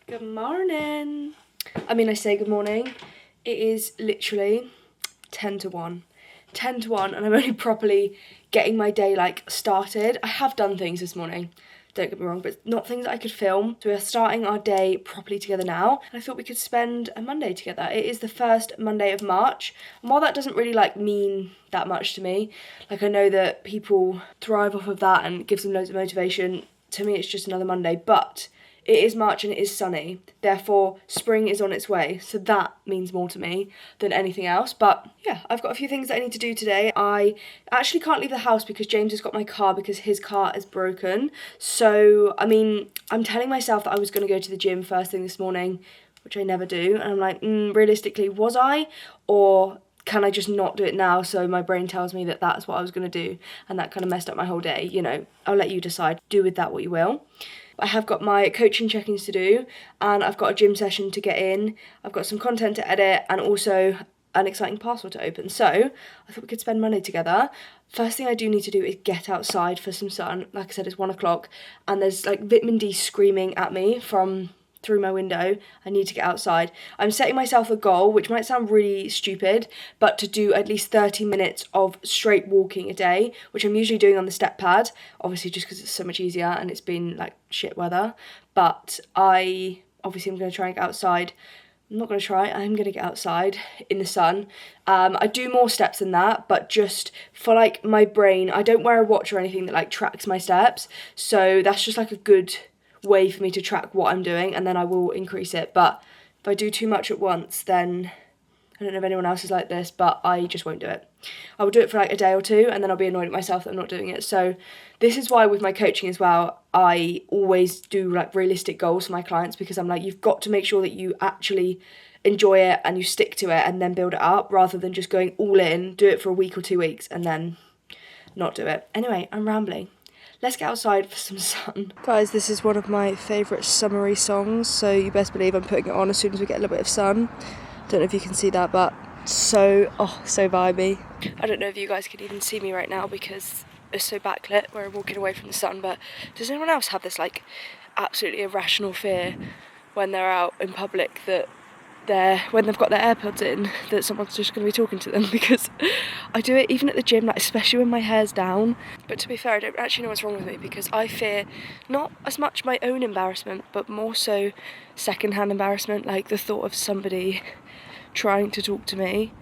Good morning. I say good morning. It is literally 10 to 1. 10 to 1 and I'm only properly getting my day started. I have done things this morning, don't get me wrong, but not things that I could film. So we're starting our day properly together now. And I thought we could spend a Monday together. It is the first Monday of March. And while that doesn't really mean that much to me, I know that people thrive off of that and it gives them loads of motivation. To me, it's just another Monday, but it is March and it is sunny, therefore spring is on its way, so that means more to me than anything else. But yeah, I've got a few things that I need to do today. I actually can't leave the house because James has got my car because his car is broken. So, I'm telling myself that I was going to go to the gym first thing this morning, which I never do, and I'm like, realistically, was I? Or can I just not do it now? So my brain tells me that that's what I was going to do, and that kind of messed up my whole day. I'll let you decide. Do with that what you will. I have got my coaching check-ins to do, and I've got a gym session to get in. I've got some content to edit, and also an exciting parcel to open. So I thought we could spend Monday together. First thing I do need to do is get outside for some sun. Like I said, it's 1 o'clock, and there's vitamin D screaming at me from through my window. I need to get outside. I'm setting myself a goal, which might sound really stupid, but to do at least 30 minutes of straight walking a day, which I'm usually doing on the step pad, obviously just because it's so much easier and it's been shit weather. But I'm going to try and get outside. I'm not going to try, I'm going to get outside in the sun. I do more steps than that, but just for my brain, I don't wear a watch or anything that tracks my steps, so that's just a good way for me to track what I'm doing, and then I will increase it. But if I do too much at once, then I don't know if anyone else is like this, but I just won't do it. I will do it for a day or two, and then I'll be annoyed at myself that I'm not doing it. So this is why with my coaching as well, I always do realistic goals for my clients, because I'm you've got to make sure that you actually enjoy it and you stick to it and then build it up, rather than just going all in, do it for a week or 2 weeks and then not do it. Anyway, I'm rambling. Let's get outside for some sun. Guys, this is one of my favourite summery songs, so you best believe I'm putting it on as soon as we get a little bit of sun. Don't know if you can see that, but so vibey. I don't know if you guys can even see me right now because it's so backlit where I'm walking away from the sun, but does anyone else have this absolutely irrational fear when they're out in public that when they've got their AirPods in, that someone's just going to be talking to them? Because I do it even at the gym, especially when my hair's down. But to be fair, I don't actually know what's wrong with me, because I fear not as much my own embarrassment, but more so secondhand embarrassment, the thought of somebody trying to talk to me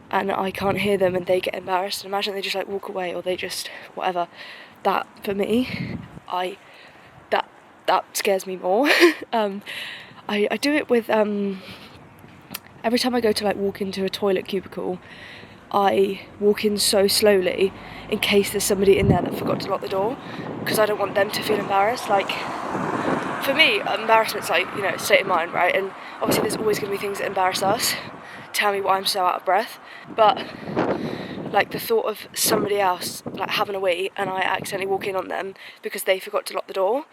and I can't hear them and they get embarrassed, and imagine they just walk away, or they just whatever. That for me, that scares me more. I do it with every time I go to walk into a toilet cubicle, I walk in so slowly in case there's somebody in there that forgot to lock the door, because I don't want them to feel embarrassed. For me, embarrassment's a state of mind, right? And obviously there's always going to be things that embarrass us. Tell me why I'm so out of breath. But the thought of somebody else having a wee and I accidentally walk in on them because they forgot to lock the door,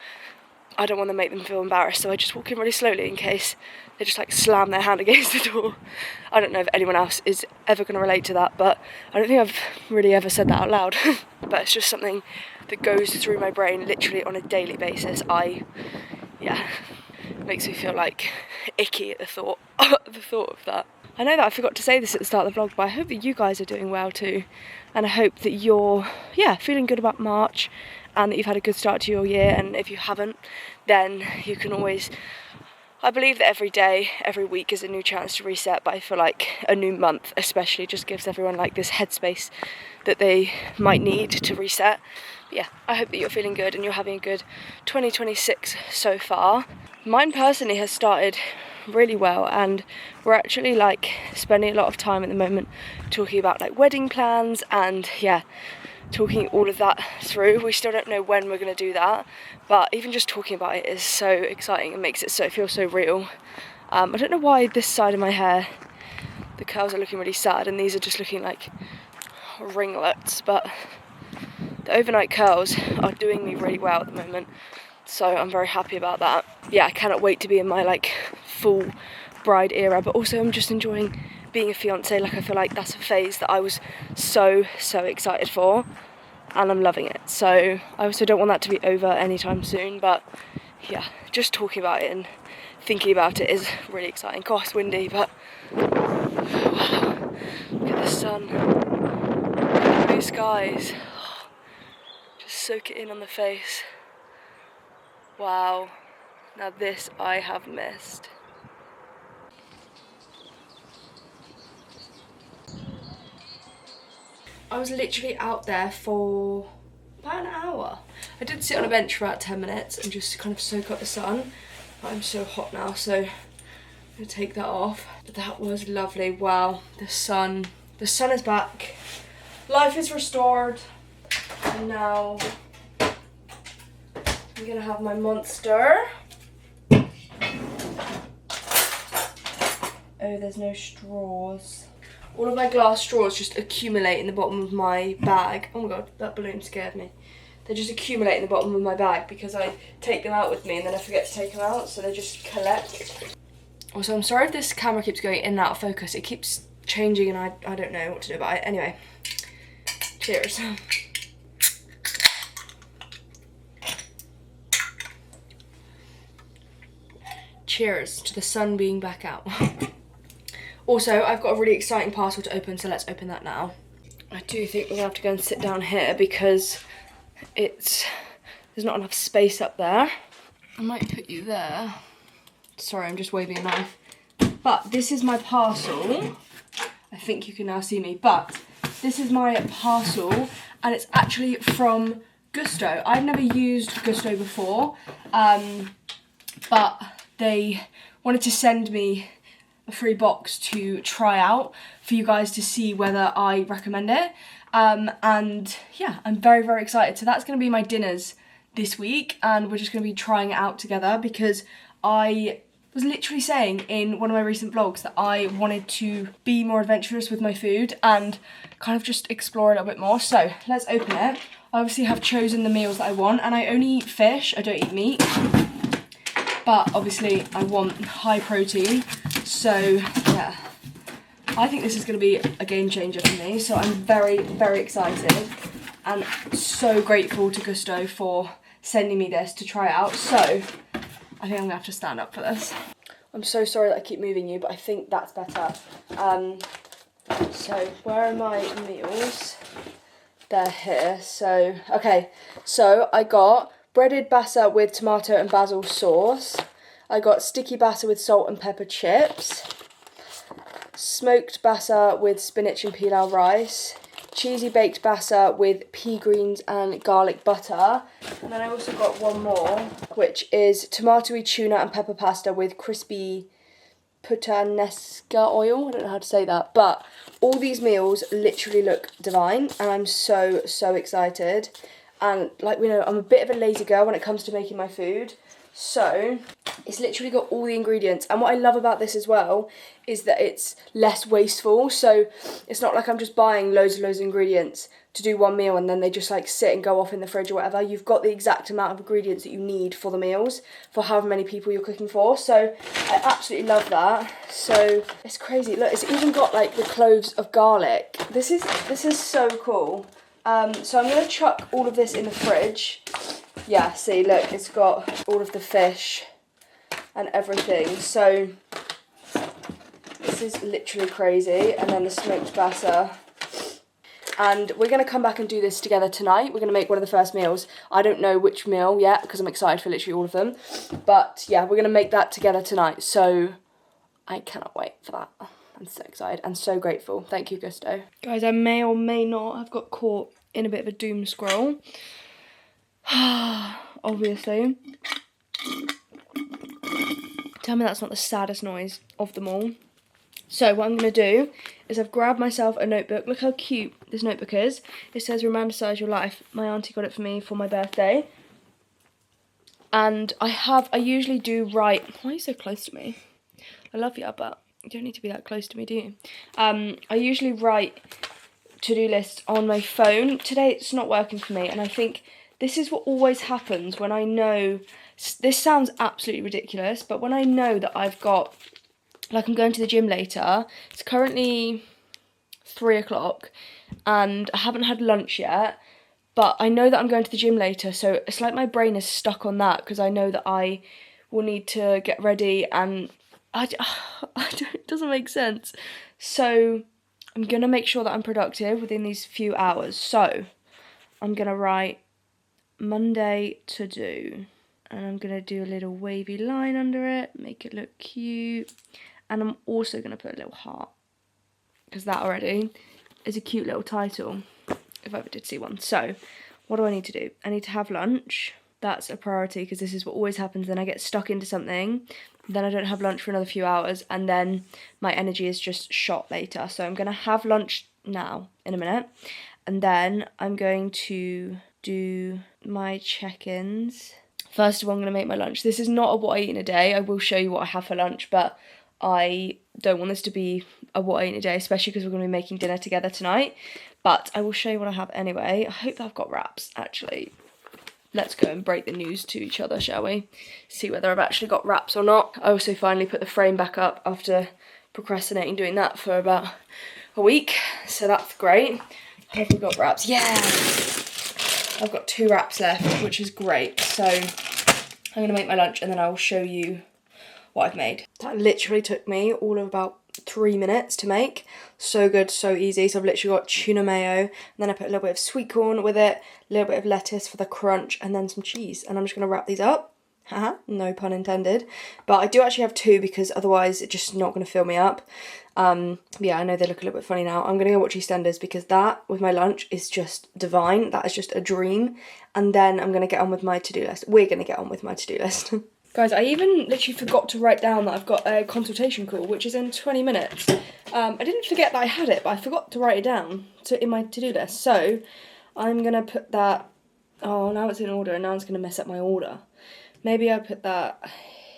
I don't want to make them feel embarrassed, so I just walk in really slowly in case they just slam their hand against the door. I don't know if anyone else is ever going to relate to that, but I don't think I've really ever said that out loud. But it's just something that goes through my brain literally on a daily basis. It makes me feel icky at the thought of that. I know that I forgot to say this at the start of the vlog, but I hope that you guys are doing well too, and I hope that you're feeling good about March and that you've had a good start to your year. And if you haven't, then you can always, I believe that every day, every week is a new chance to reset, but I feel a new month especially just gives everyone this headspace that they might need to reset. But yeah, I hope that you're feeling good and you're having a good 2026 so far. Mine personally has started really well, and we're actually spending a lot of time at the moment talking about wedding plans and talking all of that through. We still don't know when we're going to do that, but even just talking about it is so exciting and makes it feel so real. I don't know why this side of my hair, the curls are looking really sad and these are just looking like ringlets, but the overnight curls are doing me really well at the moment, so I'm very happy about that. I cannot wait to be in my full bride era, but also I'm just enjoying being a fiance. I feel that's a phase that I was so excited for, and I'm loving it. So I also don't want that to be over anytime soon, but yeah, just talking about it and thinking about it is really exciting. God, it's windy, but wow, look at the sun, look at the blue skies. Just soak it in on the face. Wow, now this I have missed. I was literally out there for about an hour. I did sit on a bench for about 10 minutes and just kind of soak up the sun, but I'm so hot now, so I'm gonna take that off. But that was lovely. Wow, the sun is back. Life is restored. And now I'm gonna have my Monster. Oh, there's no straws. All of my glass straws just accumulate in the bottom of my bag. Oh my god, that balloon scared me. They just accumulate in the bottom of my bag because I take them out with me and then I forget to take them out, so they just collect. Also, I'm sorry if this camera keeps going in and out of focus. It keeps changing and I don't know what to do about it. Anyway, cheers. Cheers to the sun being back out. Also, I've got a really exciting parcel to open, so let's open that now. I do think we're gonna have to go and sit down here because there's not enough space up there. I might put you there. Sorry, I'm just waving a knife. But this is my parcel. I think you can now see me, but this is my parcel and it's actually from Gusto. I've never used Gusto before, but they wanted to send me a free box to try out for you guys to see whether I recommend it. And yeah, I'm very, very excited. So that's going to be my dinners this week and we're just going to be trying it out together because I was literally saying in one of my recent vlogs that I wanted to be more adventurous with my food and kind of just explore a little bit more. So let's open it. I obviously have chosen the meals that I want and I only eat fish, I don't eat meat. But obviously I want high protein, so yeah. I think this is going to be a game changer for me, so I'm very, very excited and so grateful to Gusto for sending me this to try it out. So I think I'm going to have to stand up for this. I'm so sorry that I keep moving you, but I think that's better. So where are my meals? They're here. So, okay, so I got breaded bassa with tomato and basil sauce. I got sticky bassa with salt and pepper chips. Smoked bassa with spinach and pilau rice. Cheesy baked bassa with pea greens and garlic butter. And then I also got one more, which is tomatoey tuna and pepper pasta with crispy puttanesca oil. I don't know how to say that, but all these meals literally look divine and I'm so, so excited. And like we know, I'm a bit of a lazy girl when it comes to making my food. So it's literally got all the ingredients. And what I love about this as well is that it's less wasteful. So it's not like I'm just buying loads and loads of ingredients to do one meal and then they just like sit and go off in the fridge or whatever. You've got the exact amount of ingredients that you need for the meals for however many people you're cooking for. So I absolutely love that. So it's crazy. Look, it's even got like the cloves of garlic. This is so cool. So I'm going to chuck all of this in the fridge. Yeah, see, look, it's got all of the fish and everything. So this is literally crazy. And then the smoked bassa. And we're going to come back and do this together tonight. We're going to make one of the first meals. I don't know which meal yet because I'm excited for literally all of them. But yeah, we're going to make that together tonight. So I cannot wait for that. I'm so excited and so grateful. Thank you, Gusto. Guys, I may or may not have got caught in a bit of a doom scroll. Obviously. Tell me that's not the saddest noise of them all. So what I'm going to do is I've grabbed myself a notebook. Look how cute this notebook is. It says romanticize your life. My auntie got it for me for my birthday. And I usually do write... Why are you so close to me? I love you, but you don't need to be that close to me, do you? I usually write to-do lists on my phone. Today it's not working for me, and I think this is what always happens when I know... This sounds absolutely ridiculous, but when I know that I've got... Like, I'm going to the gym later. It's currently 3 o'clock, and I haven't had lunch yet, But I know that I'm going to the gym later, so it's like my brain is stuck on that because I know that I will need to get ready and it doesn't make sense. So I'm going to make sure that I'm productive within these few hours. So I'm going to write Monday to do. And I'm going to do a little wavy line under it, make it look cute. And I'm also going to put a little heart, because that already is a cute little title, if I ever did see one. So what do I need to do? I need to have lunch. That's a priority, because this is what always happens. Then I get stuck into something, then I don't have lunch for another few hours, and then my energy is just shot later. So I'm going to have lunch now, in a minute, and then I'm going to do my check-ins. First of all, I'm going to make my lunch. This is not a what I eat in a day. I will show you what I have for lunch, but I don't want this to be a what I eat in a day, especially because we're going to be making dinner together tonight. But I will show you what I have anyway. I hope that I've got wraps, actually. Let's go and break the news to each other, shall we? See whether I've actually got wraps or not. I also finally put the frame back up after procrastinating doing that for about a week. So that's great. Have we got wraps? Yeah! I've got 2 wraps left, which is great. So I'm going to make my lunch and then I will show you what I've made. That literally took me all of about 3 minutes to make. So good, so easy. So I've literally got tuna mayo, and then I put a little bit of sweet corn with it, a little bit of lettuce for the crunch, and then some cheese. And I'm just going to wrap these up. Haha, no pun intended. But I do actually have 2 because otherwise it's just not going to fill me up. Yeah, I know they look a little bit funny now. I'm going to go watch EastEnders because that, with my lunch, is just divine. That is just a dream. And then I'm going to get on with my to-do list. We're going to get on with my to-do list. Guys, I even literally forgot to write down that I've got a consultation call, which is in 20 minutes. I didn't forget that I had it, but I forgot to write it down in my to-do list. So I'm going to put that... Oh, now it's in order, and now it's going to mess up my order. Maybe I'll put that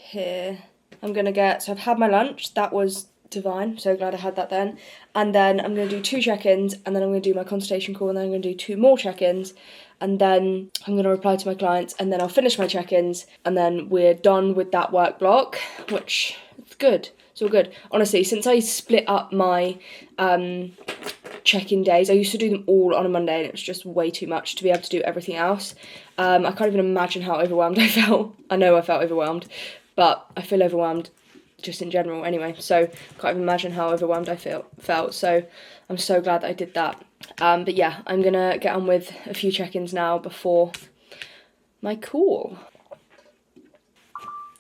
here. I'm going to get... So I've had my lunch. That was divine. So glad I had that then. And then I'm going to do 2 check-ins, and then I'm going to do my consultation call, and then I'm going to do 2 more check-ins. And then I'm going to reply to my clients, and then I'll finish my check-ins, and then we're done with that work block, which is good. It's all good. Honestly, since I split up my check-in days, I used to do them all on a Monday, and it was just way too much to be able to do everything else. I can't even imagine how overwhelmed I felt. I know I felt overwhelmed, but I feel overwhelmed just in general anyway, so can't even imagine how overwhelmed I felt. So I'm so glad that I did that. But yeah, I'm gonna get on with a few check-ins now before my call.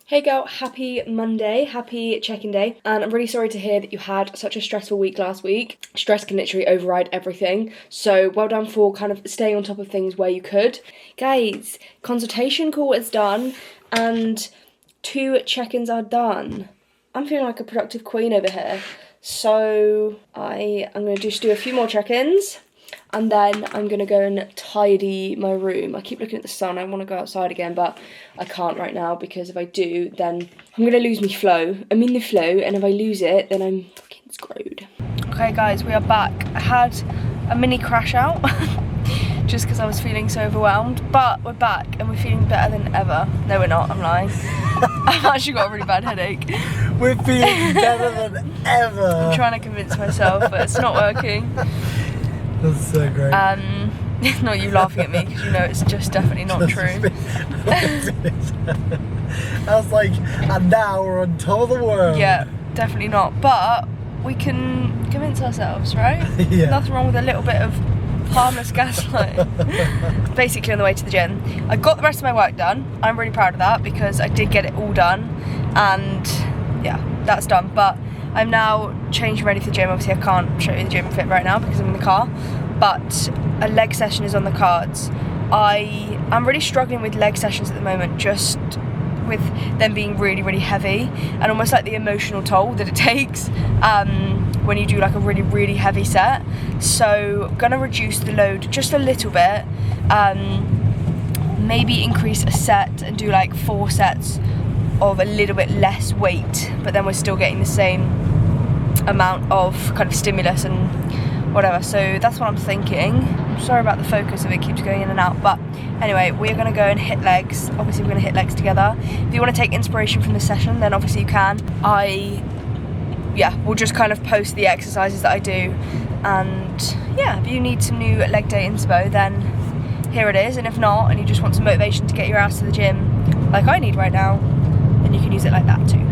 Hey girl, happy Monday, happy check-in day, and I'm really sorry to hear that you had such a stressful week last week. Stress can literally override everything, so well done for kind of staying on top of things where you could. Guys, consultation call is done, and 2 check-ins are done. I'm feeling like a productive queen over here. So I'm going to just do a few more check-ins, and then I'm going to go and tidy my room. I keep looking at the sun. I want to go outside again, but I can't right now because if I do, then I'm going to lose my flow. I'm in the flow, and if I lose it, then I'm fucking screwed. Okay, guys, we are back. I had a mini crash out just because I was feeling so overwhelmed, but we're back and we're feeling better than ever. No, we're not. I'm lying. I've actually got a really bad headache. We're feeling better than ever. I'm trying to convince myself, but it's not working. That's so great. It's not you laughing at me because you know it's just definitely not true. I was like, and now we're on top of the world. Yeah, definitely not. But we can convince ourselves, right? Yeah. Nothing wrong with a little bit of harmless gaslight. Basically on the way to the gym, I got the rest of my work done. I'm really proud of that because I did get it all done, and yeah, that's done. But I'm now changed and ready for the gym. Obviously I can't show you the gym fit right now because I'm in the car, but a leg session is on the cards. I'm really struggling with leg sessions at the moment, just with them being really, really heavy, and almost like the emotional toll that it takes when you do like a really, really heavy set. So I'm gonna reduce the load just a little bit, maybe increase a set and do like 4 sets of a little bit less weight, but then we're still getting the same amount of kind of stimulus and whatever. So that's what I'm thinking. I'm sorry about the focus if it keeps going in and out, but anyway, we're gonna go and hit legs. Obviously we're gonna hit legs together. If you want to take inspiration from this session, then obviously you can. We'll just kind of post the exercises that I do, and yeah, if you need some new leg day inspo, then here it is. And if not, and you just want some motivation to get your ass to the gym, like I need right now, then you can use it like that too.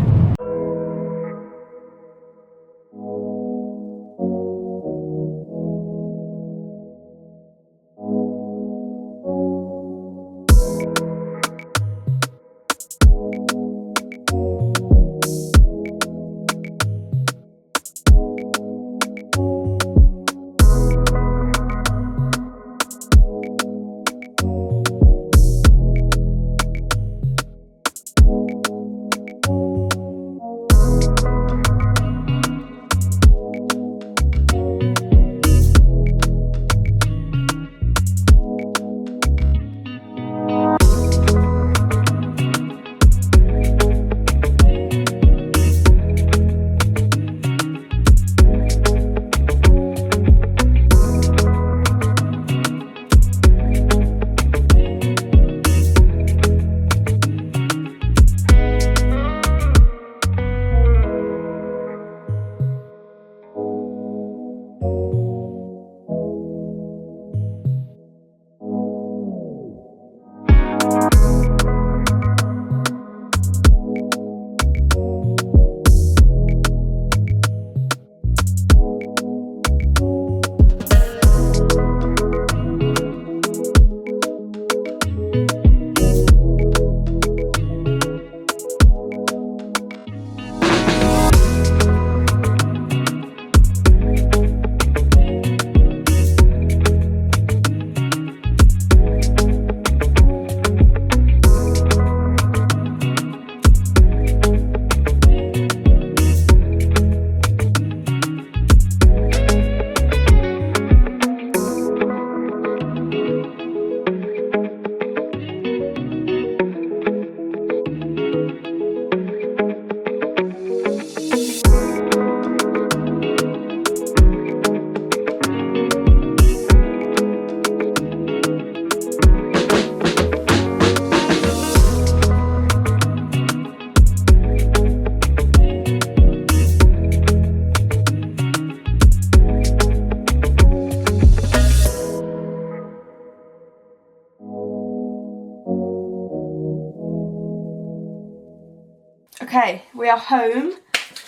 Okay, we are home.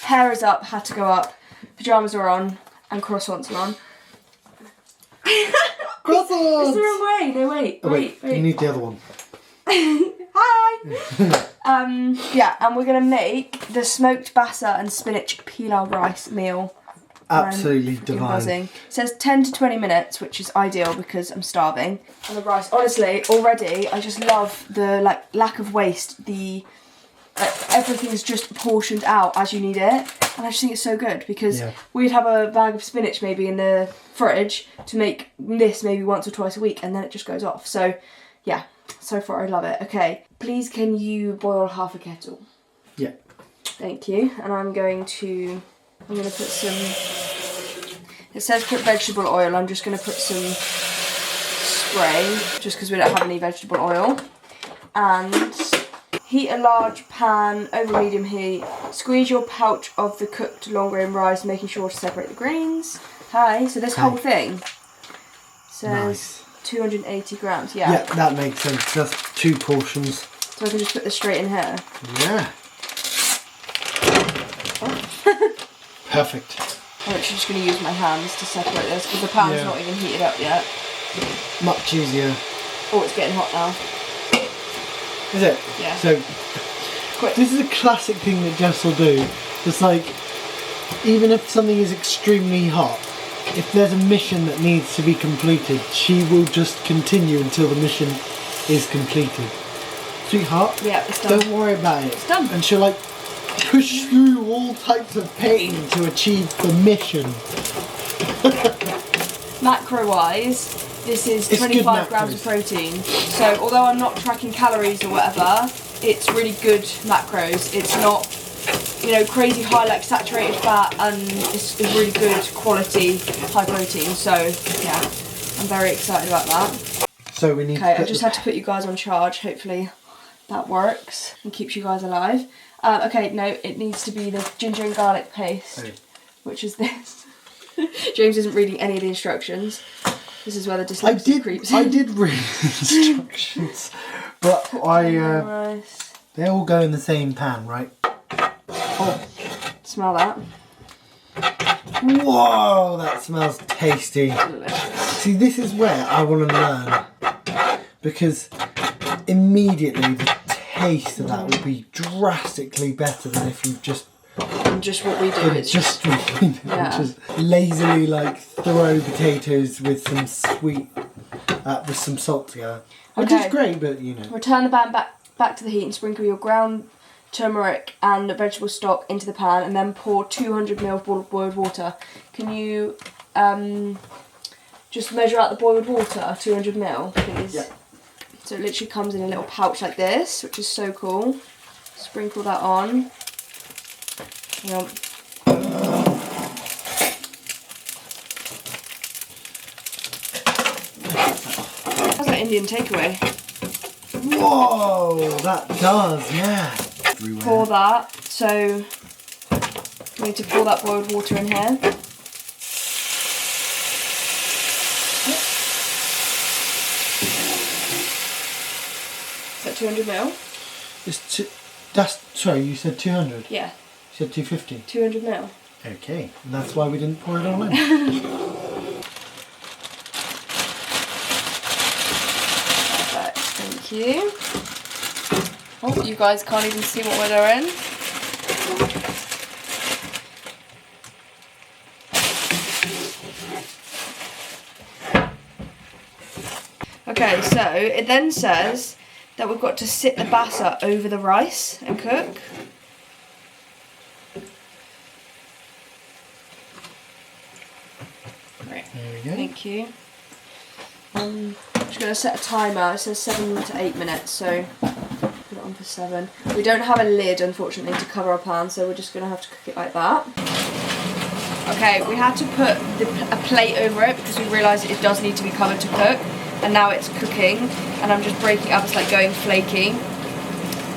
Hair is up, had to go up. Pyjamas are on, and croissants are on. Croissants! It's the wrong way. No, wait. Oh, wait. You need the other one. Hi! Yeah, and we're going to make the smoked bassa and spinach pilau rice meal. Absolutely divine. Buzzing. It says 10 to 20 minutes, which is ideal because I'm starving. And the rice, honestly, already, I just love the lack of waste. Everything's just portioned out as you need it, and I just think it's so good because we'd have a bag of spinach maybe in the fridge to make this maybe once or twice a week, and then it just goes off. So yeah, so far I love it. Okay, please can you boil half a kettle? Yeah. Thank you. And I'm gonna put some, it says put vegetable oil, I'm just gonna put some spray just because we don't have any vegetable oil. And heat a large pan over medium heat. Squeeze your pouch of the cooked long grain rice, making sure to separate the grains. Hi, so this whole thing says 280 grams, yeah. Yeah, that makes sense. That's 2 portions. So I can just put this straight in here. Yeah. Perfect. I'm actually just going to use my hands to separate this because the pan's not even heated up yet. Much easier. Oh, it's getting hot now. Is it? Yeah. So, quick. This is a classic thing that Jess will do. It's like, even if something is extremely hot, if there's a mission that needs to be completed, she will just continue until the mission is completed. Sweetheart, yeah, it's done. Don't worry about it. It's done. And she'll like push through all types of pain to achieve the mission. Macro-wise, this is 25 grams of protein. So although I'm not tracking calories or whatever, it's really good macros. It's not, you know, crazy high like saturated fat, and it's really good quality high protein. So yeah, I'm very excited about that. So we need. Okay, I just had to put you guys on charge. Hopefully that works and keeps you guys alive. Okay, no, it needs to be the ginger and garlic paste, which is this. James isn't reading any of the instructions. This is where the dyslexia creeps in. I did read instructions, but Rice. they all go in the same pan, right? Oh, smell that. Whoa, that smells tasty. Delicious. See, this is where I want to learn, because immediately the taste of that would be drastically better than if you've just what we do. It's just lazily like throw potatoes with some sweet, with some salt together, which is great. But you know, return the pan back to the heat and sprinkle your ground turmeric and vegetable stock into the pan, and then pour 200 ml of boiled water. Can you just measure out the boiled water, 200 ml, please? Yeah. So it literally comes in a little pouch like this, which is so cool. Sprinkle that on. Yep. How's that Indian takeaway? Whoa, that does, yeah. Pour that. So we need to pour that boiled water in here. Is that 200 ml? Sorry, you said 200? Yeah. You said 250? 200 ml. Okay, and that's why we didn't pour it all in. Perfect, thank you. Oh, you guys can't even see what we're doing. Okay, so it then says that we've got to sit the basa over the rice and cook. Great. There we go. Thank you. I'm just going to set a timer. It says 7 to 8 minutes, so put it on for 7. We don't have a lid, unfortunately, to cover our pan, so we're just going to have to cook it like that. Okay, we had to put a plate over it because we realised it does need to be covered to cook, and now it's cooking, and I'm just breaking it up. It's like going flaky.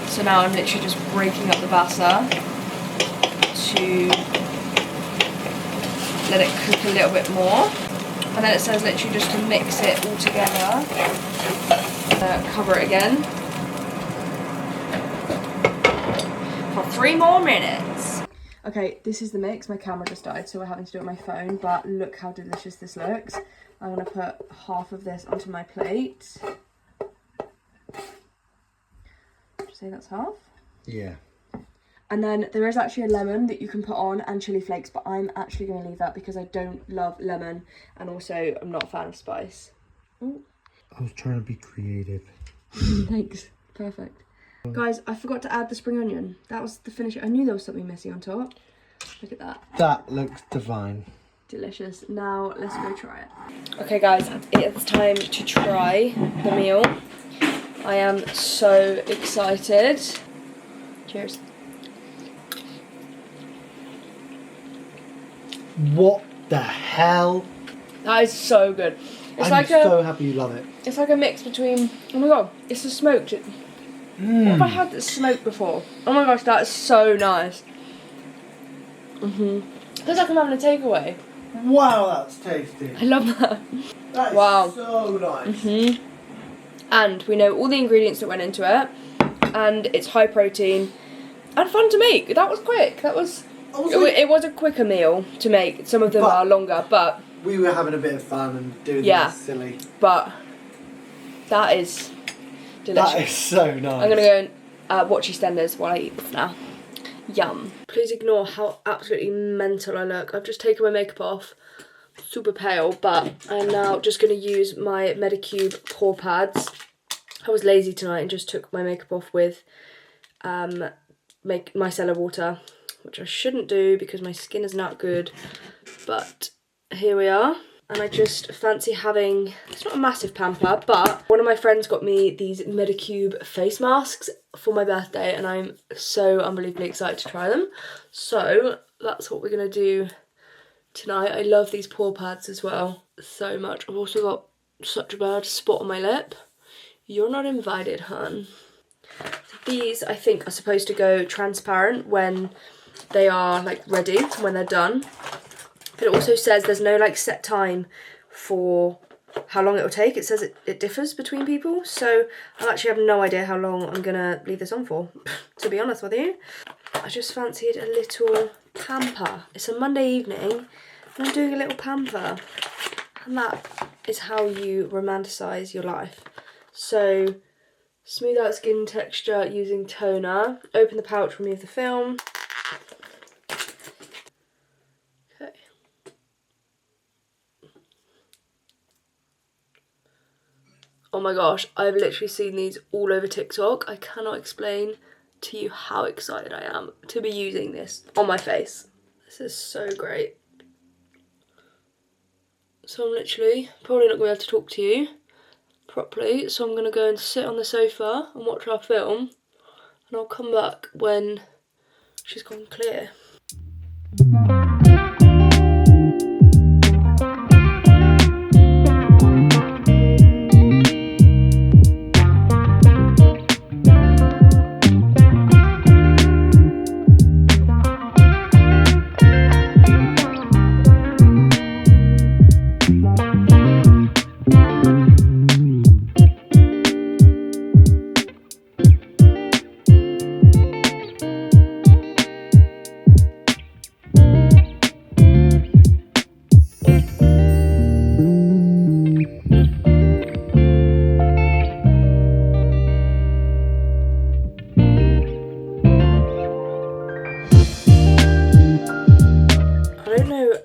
So now I'm literally just breaking up the basa to let it cook a little bit more. And then it says literally just to mix it all together. Cover it again for 3 more minutes. Okay, this is the mix. My camera just died, so we're having to do it on my phone, but look how delicious this looks. I'm going to put half of this onto my plate. Did you say that's half? Yeah. And then there is actually a lemon that you can put on and chili flakes, but I'm actually going to leave that because I don't love lemon, and also I'm not a fan of spice. Ooh. I was trying to be creative. Thanks. Perfect. Guys, I forgot to add the spring onion. That was the finish. I knew there was something missing on top. Look at that. That looks divine. Delicious. Now let's go try it. Okay guys, it's time to try the meal. I am so excited. Cheers. What the hell? That is so good. I'm so happy you love it. It's like a mix between, oh my god, it's a smoked. What have I had that's smoked before? Oh my gosh, that is so nice. Feels like I'm having a takeaway. Wow, that's tasty. I love that. That is wow. So nice. And we know all the ingredients that went into it, and it's high protein and fun to make. That was quick. That was. It was a quicker meal to make. Some of them are longer, but we were having a bit of fun and doing this silly. But that is delicious. That is so nice. I'm gonna go and watch EastEnders while I eat this now. Yum. Please ignore how absolutely mental I look. I've just taken my makeup off. Super pale, but I'm now just going to use my Medicube pore pads. I was lazy tonight and just took my makeup off with micellar water, which I shouldn't do because my skin is not good, but here we are. And I just fancy having, it's not a massive pamper, but one of my friends got me these Medicube face masks for my birthday, and I'm so unbelievably excited to try them. So that's what we're going to do tonight. I love these pore pads as well so much. I've also got such a bad spot on my lip. You're not invited, hun. So these, I think, are supposed to go transparent when they are like ready, when they're done. But it also says there's no like set time for how long it will take. It says it differs between people, so I actually have no idea how long I'm gonna leave this on for, to be honest with you. I just fancied a little pamper. It's a Monday evening and I'm doing a little pamper, and that is how you romanticise your life. So smooth out skin texture using toner, open the pouch, remove the film. Okay. Oh my gosh, I've literally seen these all over TikTok. I cannot explain to you how excited I am to be using this on my face. This is so great. So I'm literally probably not going to be able to talk to you properly, so I'm going to go and sit on the sofa and watch our film, and I'll come back when she's gone clear.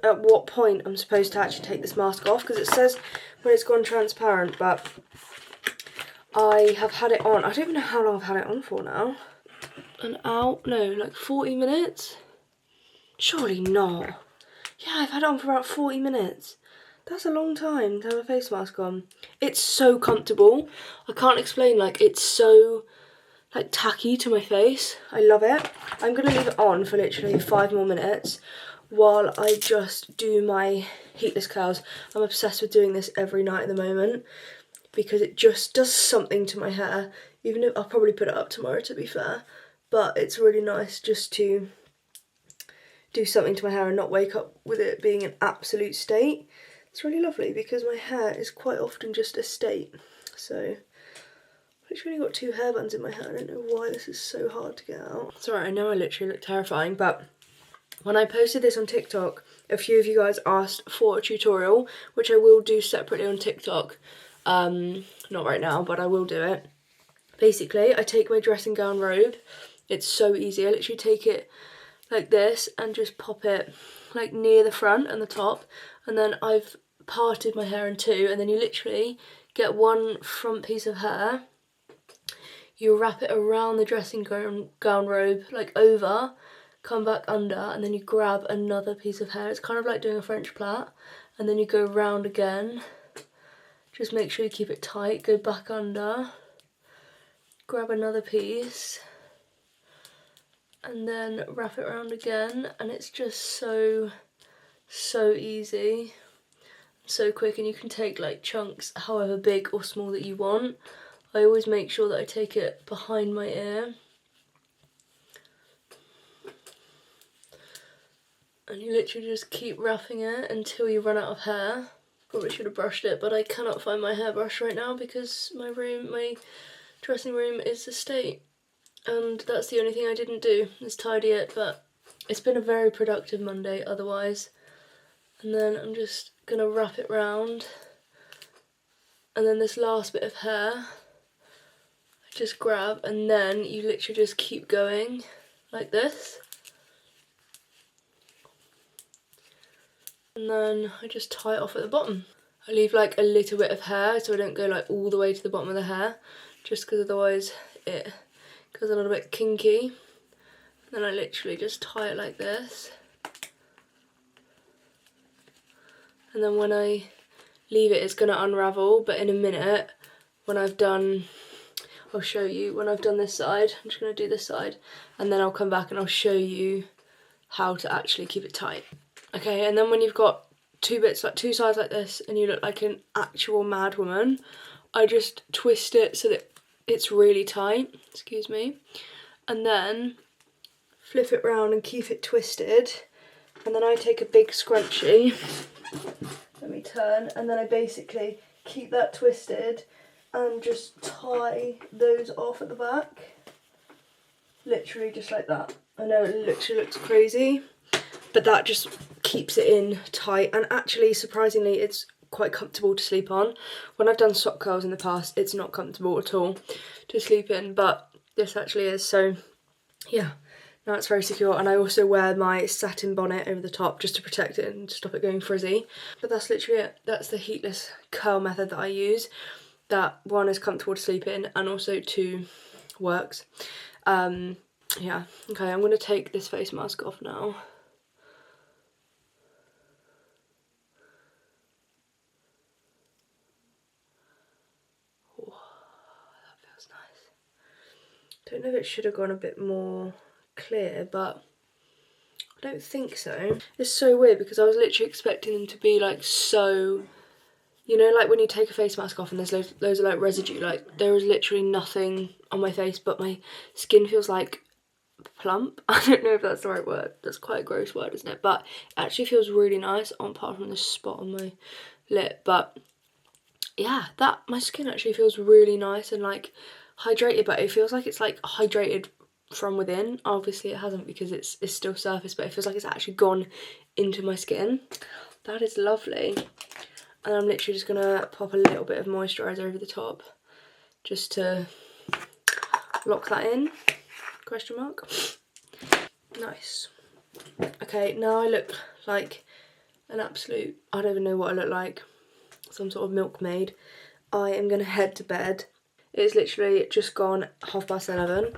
At what point I'm supposed to actually take this mask off, because it says when it's gone transparent, but I have had it on. I don't even know how long I've had it on for now. An hour? No, like 40 minutes? Surely not. Yeah, I've had it on for about 40 minutes. That's a long time to have a face mask on. It's so comfortable. I can't explain, like, it's so like tacky to my face. I love it. I'm gonna leave it on for literally 5 more minutes while I just do my heatless curls. I'm obsessed with doing this every night at the moment because it just does something to my hair, even if I'll probably put it up tomorrow, to be fair, but it's really nice just to do something to my hair and not wake up with it being an absolute state. It's really lovely because my hair is quite often just a state. So I've literally got 2 hair bands in my hair. I don't know why this is so hard to get out. Sorry, I know I literally look terrifying, but when I posted this on TikTok, a few of you guys asked for a tutorial, which I will do separately on TikTok. Not right now, but I will do it. Basically, I take my dressing gown robe. It's so easy. I literally take it like this and just pop it like near the front and the top, and then I've parted my hair in 2, and then you literally get one front piece of hair, you wrap it around the dressing gown robe, like over, come back under, and then you grab another piece of hair. It's kind of like doing a French plait, and then you go round again. Just make sure you keep it tight, go back under, grab another piece, and then wrap it around again, and it's just so easy, so quick, and you can take like chunks however big or small that you want. I always make sure that I take it behind my ear. And you literally just keep wrapping it until you run out of hair. Probably should have brushed it, but I cannot find my hairbrush right now because my dressing room is a state. And that's the only thing I didn't do, is tidy it, but it's been a very productive Monday otherwise. And then I'm just gonna wrap it round. And then this last bit of hair, I just grab, and then you literally just keep going like this. And then I just tie it off at the bottom. I leave like a little bit of hair so I don't go like all the way to the bottom of the hair, just because otherwise it goes a little bit kinky. And then I literally just tie it like this. And then when I leave it, it's going to unravel, but in a minute, when I've done, I'll show you, when I've done this side, I'm just going to do this side, and then I'll come back and I'll show you how to actually keep it tight. Okay, and then when you've got 2 bits, like 2 sides like this, and you look like an actual mad woman, I just twist it so that it's really tight, excuse me, and then flip it round and keep it twisted, and then I take a big scrunchie, let me turn, and then I basically keep that twisted and just tie those off at the back. Literally just like that. I know it literally looks crazy, but that just keeps it in tight, and actually surprisingly it's quite comfortable to sleep on. When I've done sock curls in the past, it's not comfortable at all to sleep in, but this actually is. So yeah, now it's very secure, and I also wear my satin bonnet over the top just to protect it and stop it going frizzy. But that's literally it. That's the heatless curl method that I use. That one is comfortable to sleep in, and also two works. Yeah, okay, I'm going to take this face mask off now. Oh, that feels nice. Don't know if it should have gone a bit more clear, but I don't think so. It's so weird because I was literally expecting them to be like so, you know, like when you take a face mask off and there's loads of like residue, like there is literally nothing on my face, but my skin feels like plump. I don't know if that's the right word. That's quite a gross word, isn't it? But it actually feels really nice, apart from the spot on my lip. But yeah, that my skin actually feels really nice and like hydrated, but it feels like it's like hydrated from within. Obviously it hasn't because it's still surface, but it feels like it's actually gone into my skin. That is lovely. And I'm literally just gonna pop a little bit of moisturiser over the top just to lock that in, question mark. Nice. Okay, now I look like an absolute, I don't even know what I look like, some sort of milkmaid. I am gonna head to bed. It's literally just gone 11:30.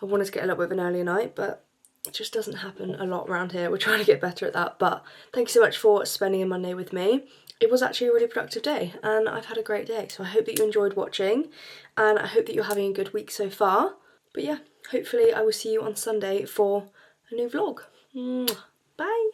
I wanted to get a little bit of an earlier night, but it just doesn't happen a lot around here. We're trying to get better at that, but thank you so much for spending a Monday with me. It was actually a really productive day and I've had a great day, so I hope that you enjoyed watching and I hope that you're having a good week so far. But yeah, hopefully I will see you on Sunday for a new vlog. Mwah. Bye!